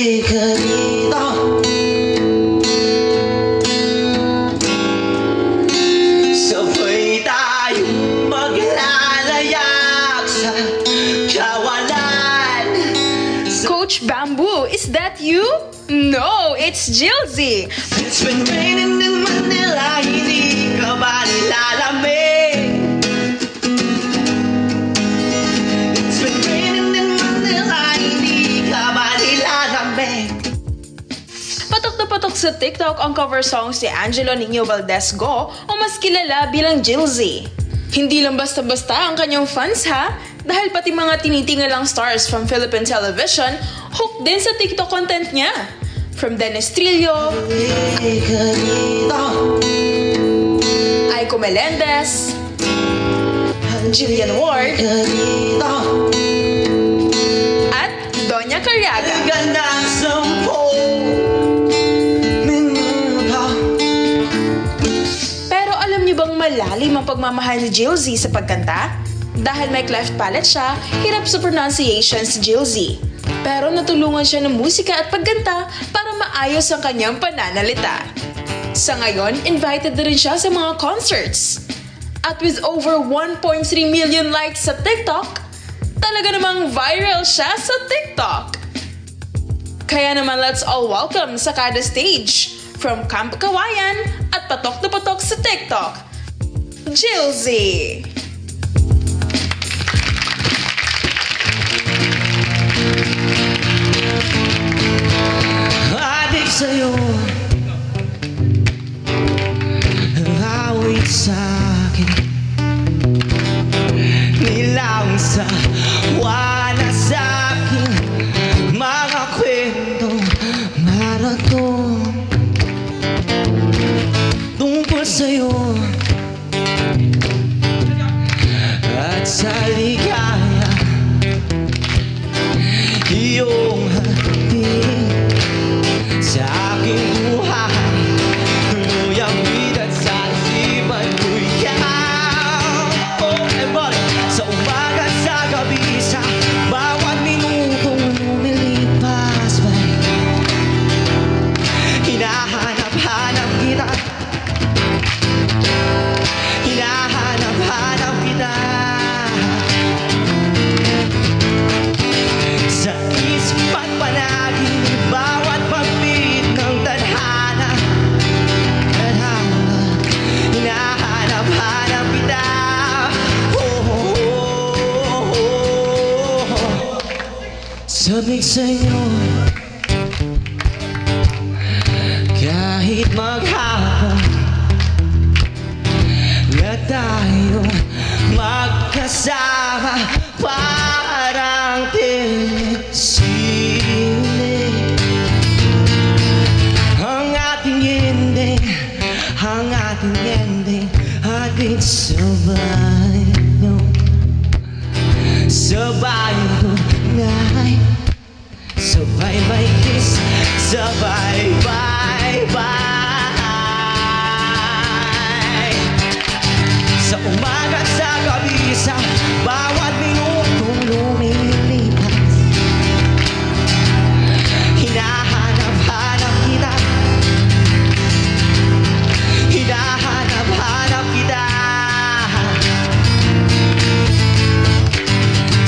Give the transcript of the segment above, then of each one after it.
ka dito. Sabay tayong maglalayak sa kawalan. Coach Bamboo, is that you? No, it's Jilzy. It's been raining in Manila, hindi ka ba nilalamig? It's been raining in Manila, hindi ka ba nilalamig? Patok na patok sa TikTok ang cover songs ni Angelo Niño Valdez Go o mas kilala bilang Jilzy. Hindi lang basta-basta ang kanyang fans ha, dahil pati mga tinitingalang stars from Philippine television hooked din sa TikTok content niya. From Dennis Trillo, Aiko Melendez, Jillian Ward, at Doña Cariaga. Pero alam niyo bang malalim ang pagmamahal ni Jilzy sa pagkanta? Dahil may cleft palate siya, hirap sa pronunciation si Jilzy. Pero natulungan siya ng musika at pagganta para maayos ang kanyang pananalita. Sa ngayon, invited na rin siya sa mga concerts. At with over 1.3 million likes sa TikTok, talaga namang viral siya sa TikTok. Kaya naman let's all welcome sa kada stage, from Camp Kawayan at patok na patok sa TikTok, Jilzy! Adik sa'yo, awit sa'kin, nilang sa wala sa'kin, mga kwentong marathon tungkol sa'yo at sa ligaya, iyong hatid sa aking buhay. Tuloy ang bigat sa isipan ko ikaw. Oh, everybody! Sa umaga, sa gabi, sa bawat minutong lumilipas ba, hinahanap-hanap kita. Hinahanap-hanap kita. Sa isip at panaginip, bawat pagpit ng tadhana, hinahanap-hanap kita. Oh, oh, oh, oh. Sabik sa'yo, kahit maghapon na tayo magkasama, parang telesine. Ang ating ending, ang ating ending, ating sabay nyo, sabay tunay, sabay may kiss, sabay bye-bye. Sa umaga at sa gabi, sa bawat minutong lumilipas, hinahanap-hanap kita. Hinahanap-hanap kita.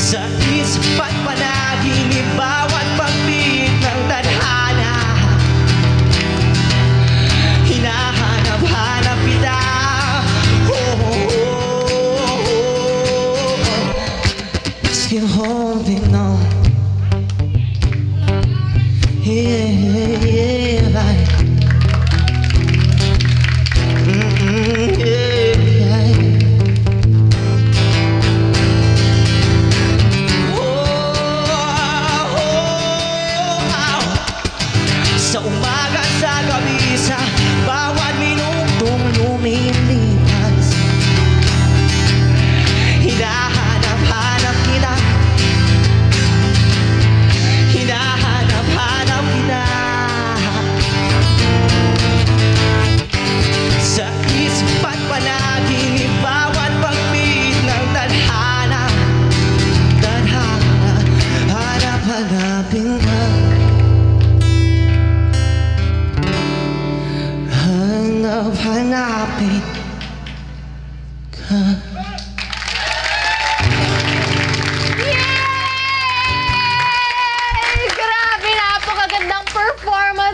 Sa isip at panaginip, bawat pagpit ng tadhana, hinahanap-hanap kita. Still holding on. Yeah, yeah, right. Yeah, yeah. Oh, oh. Sa umaga, sa gabi, sa bawat minutong lumilipas, hinahanap-hanap kita. Hinahanap-hanap kita.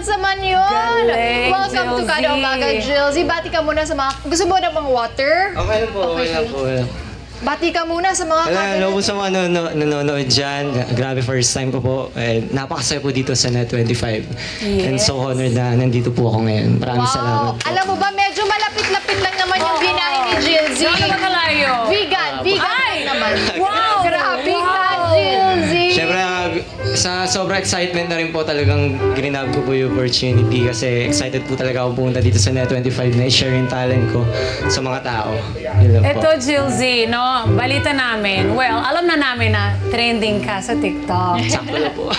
months naman yun. Galing, Welcome to Kada Jilzy. Umaga, Jilzy. Bati ka muna sa mga... Gusto mo na mga water? Okay lang po, okay lang po. Bati ka muna sa mga Hello po sa mga nanonood dyan. Grabe, first time ko po. Napakasaya po dito sa Net25. And so honored na nandito po ako ngayon. Maraming salamat po. Alam mo ba, medyo malapit-lapit lang naman yung binahe ni Jilzy. Saan ba kalayo? Vegan lang naman. Wow! Grabe ka, Jilzy. Siyempre, sa sobrang excitement na rin po talagang grinab ko po yung opportunity kasi excited po talaga ako pumunta dito sa Net25 na i-share yung talent ko sa mga tao. Yun lang po. Ito, Jilzy, no? Balita namin. Well, alam na namin na trending ka sa TikTok. Sakto na po.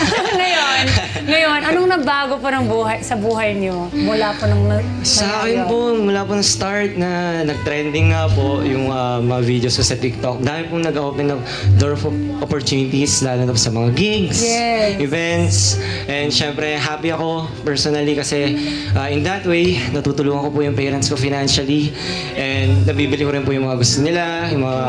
ngayon, anong nabago pa ng sa buhay niyo? Mula po nung Sa akin po, mula po ng start na nag-trending nga po yung mga videos ko sa TikTok, dahil po nag-open ng door of opportunities, lalo na po sa mga gigs, events, and syempre happy ako personally kasi in that way, natutulungan ko po yung parents ko financially and nabibili ko rin po yung mga gusto nila, yung mga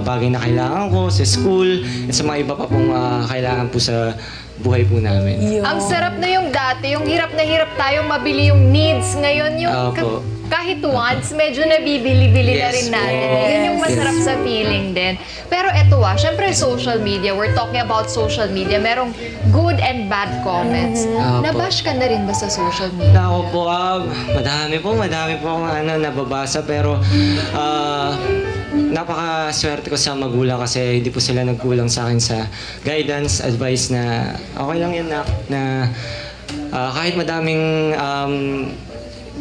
bagay na kailangan ko sa school, at sa mga iba pa pong kailangan po sa buhay po namin. Ang sarap na yung dati, yung hirap na hirap tayong mabili yung needs. Ngayon yung Opo. kahit once, medyo nabibili-bili na Yes rin natin. po. Yun yung masarap sa feeling din. Pero eto syempre social media, we're talking about social media, merong good and bad comments. Opo. Nabash ka na rin ba sa social media? Ako po, madami po akong nababasa pero napakaswerte ko sa magulang kasi hindi po sila nagkulang sa akin sa guidance, advice na okay lang yan na kahit madaming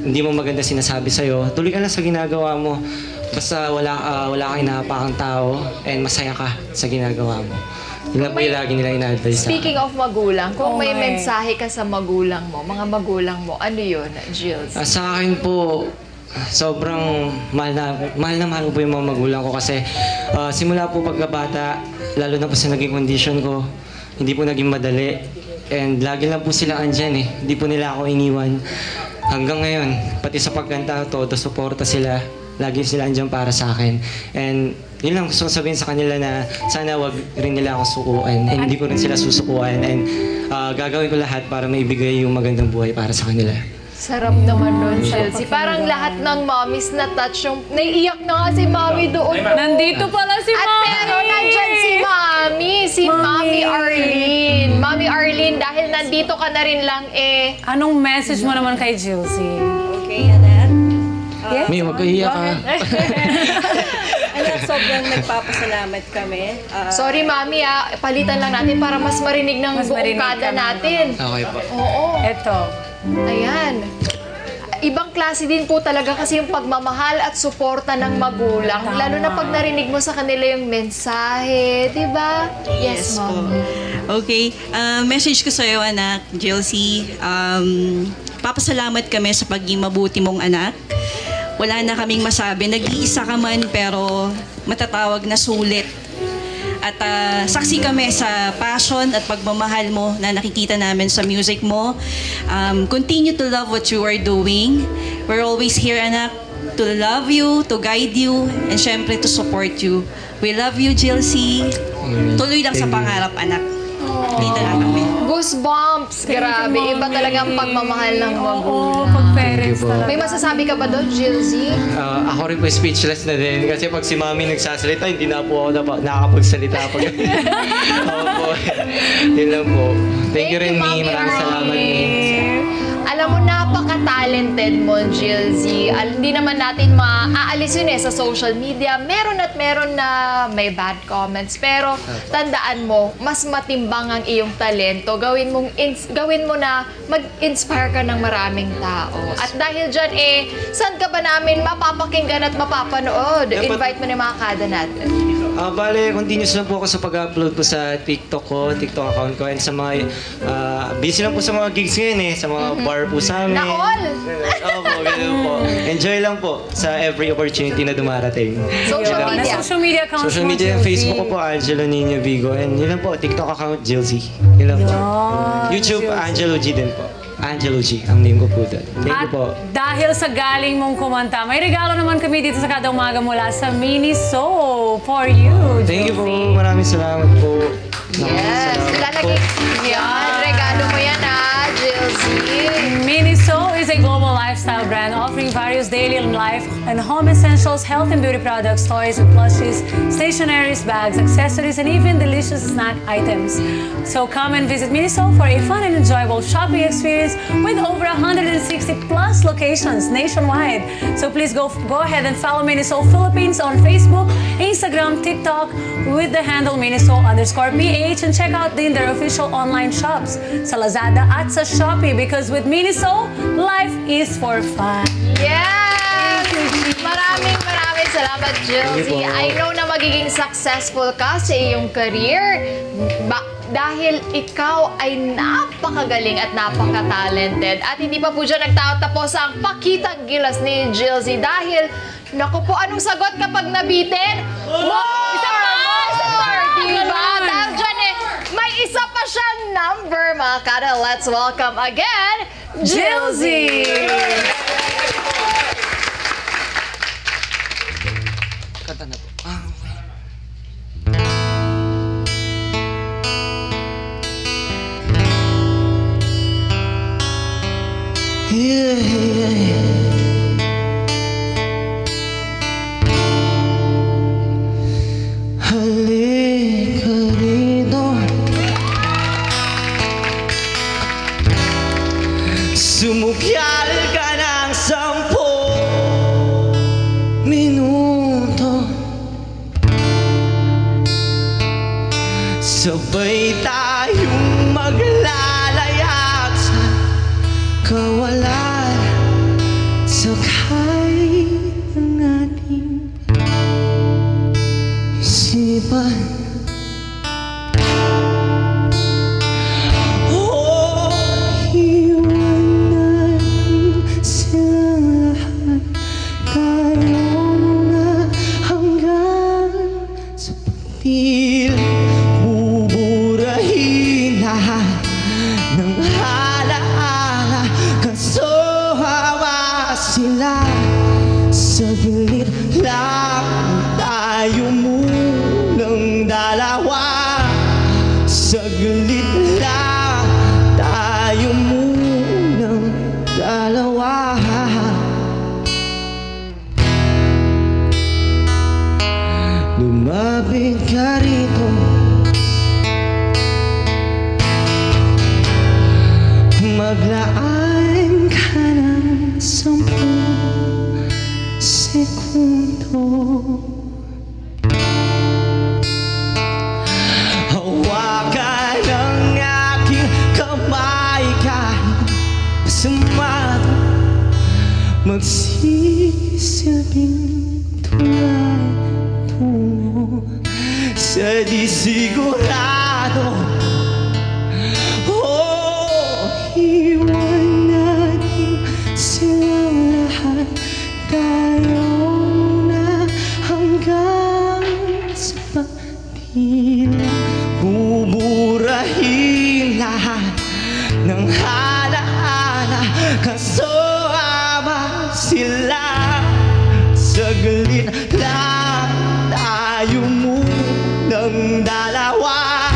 hindi mo maganda sinasabi sa'yo, tuloy ka lang sa ginagawa mo. Basta wala kang inapakang tao and masaya ka sa ginagawa mo. Yun lang po yung lagi nila ina-advise sa akin. Speaking of magulang, kung may Okay. mensahe ka sa magulang mo, mga magulang mo, ano yun, Jills? Sa akin po, sobrang mahal na mahal ko po yung mga magulang ko kasi simula po pagkabata, lalo na po sa naging condition ko, hindi po naging madali. And lagi lang po sila andyan eh. Hindi po nila ako iniwan. Hanggang ngayon, pati sa pagkanta, todo suporta sila. Lagi sila andyan para sa akin. And yun lang gusto ko sabihin sa kanila na sana wag rin nila ako sukuan. And hindi ko rin sila susukuan. And gagawin ko lahat para maibigay yung magandang buhay para sa kanila. Sarap naman nun, Chelsea. Parang lahat ng mommies na touch yung... Naiiyak na nga si mommy doon. Nandito pala si At Mami! pero nandyan si Mami, Mami Arlene. Mami Arlene, dahil nandito ka na rin lang Anong message mo naman kay Jilzy? Okay, anak. Yes? May wag kahiya ka. Anak, sobrang nagpapasalamat kami. Sorry, Mami, palitan lang natin para mas marinig ng Mas buong marinig kada kami. natin. Okay po. Oo. Ito. Ayan. Ibang klase din po talaga kasi yung pagmamahal at suporta ng magulang. Lalo na pag narinig mo sa kanila yung mensahe, di ba? Yes, po. Mami. Okay, message ko sa'yo, anak, Jilzy. Papasalamat kami sa pagiging mabuti mong anak. Wala na kaming masabi. Nag-iisa ka man pero matatawag na sulit. At saksi kami sa passion at pagmamahal mo na nakikita namin sa music mo. Continue to love what you are doing. We're always here, anak, to love you, to guide you, and syempre to support you. We love you, Jilzy. Tuloy lang sa pangarap, anak. Dito lang kami. Goosebumps! Grabe, iba talaga ang pagmamahal ng Oo, magulang. pag-parents Thank you po. talaga. May masasabi ka ba doon, Jilzy? Ako rin po speechless na din kasi pag si Mami nagsasalita, hindi na po ako nakakapagsalita pag Opo. Yun lang po. Thank you rin, Mi. Mami Maraming salamat, Mi. Alam mo, napaka-talented mo, Jilzy. Hindi naman natin maaalis yun sa social media. Meron at meron na may bad comments. Pero tandaan mo, mas matimbang ang iyong talento. Gawin mo na mag-inspire ka ng maraming tao. At dahil dyan, saan ka ba namin mapapakinggan at mapapanood? Invite mo na yung mga kada natin. Bale, continuous lang po ako sa pag-upload ko sa TikTok ko, TikTok account ko, and sa mga, busy lang po sa mga gigs ngayon sa mga bar po sa amin. Na all! Opo, ganun po. Enjoy lang po sa every opportunity na dumarating. Social Yun. media. Social media accounts Social mo, media, Jilzy. Facebook ko po, Angelo Nino Vigo, and yun lang po, TikTok account, Jilzy. Yun lang po. YouTube, Jilzy. Angelo G din po. Angelo G, ang name ko po doon. Thank you At po. dahil sa galing mong kumanta, may regalo naman kami dito sa Kada Umaga mula sa Miniso for you, Thank you po, Jilzy. maraming salamat po. Yes. Salamat po. Lalagay. Yan. Regalo mo yan, Jilzy. lifestyle brand offering various daily life and home essentials, health and beauty products, toys and plushies, stationeries, bags, accessories, and even delicious snack items. So come and visit Miniso for a fun and enjoyable shopping experience with over 160 plus locations nationwide. So please go ahead and follow Miniso Philippines on Facebook, Instagram, TikTok with the handle Miniso_PH, and check out their official online shops sa Lazada at sa Shopee, because with Miniso, life is for fun. Yes! Maraming salamat, Jilzy. I know na magiging successful ka sa iyong career dahil ikaw ay napakagaling at napaka-talented. At hindi pa po dyan nagtatapos ang pakitang gilas ni Jilzy dahil, naku po, anong sagot kapag nabitin? Isa pa! Diba? Dahil dyan may isa pa siyang number, mga kada. Let's welcome again, Jilzy! Kanta na po. Halika rito, sumukyal ka ng 10 minuto, sabay tayong maglalayag sa kawalan, sakay ng ating isipan. Oh, iwan natin silang lahat, tayong na hanggang sa pagtila. Buburahin lahat ng alaala, kasawa sila. Saglit lang tayo munang dalawa, saglit lang tayo munang dalawa. Lumapit ka rito, maglaan ka ng 10 segundo. Hawakan ang aking kamay kahit masama, magsisilbing tulay tungo sa di sigurado. Oh, iwan natin silang lahat, tayong na hanggang sa pagtila. Buburahin lahat ng alaala, kasama sila. Saglit lang tayo munang dalawa,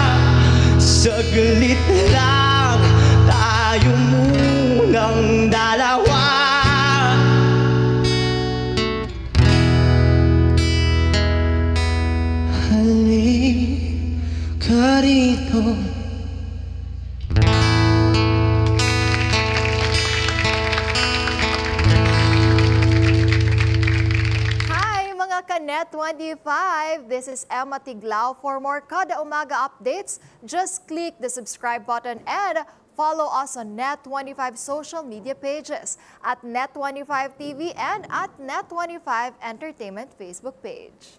saglit lang tayo munang dalawa. Halika rito, Net 25. This is Emma Tiglao. For more Kada Umaga updates, just click the subscribe button and follow us on Net 25 social media pages at Net 25 TV and at Net 25 Entertainment Facebook page.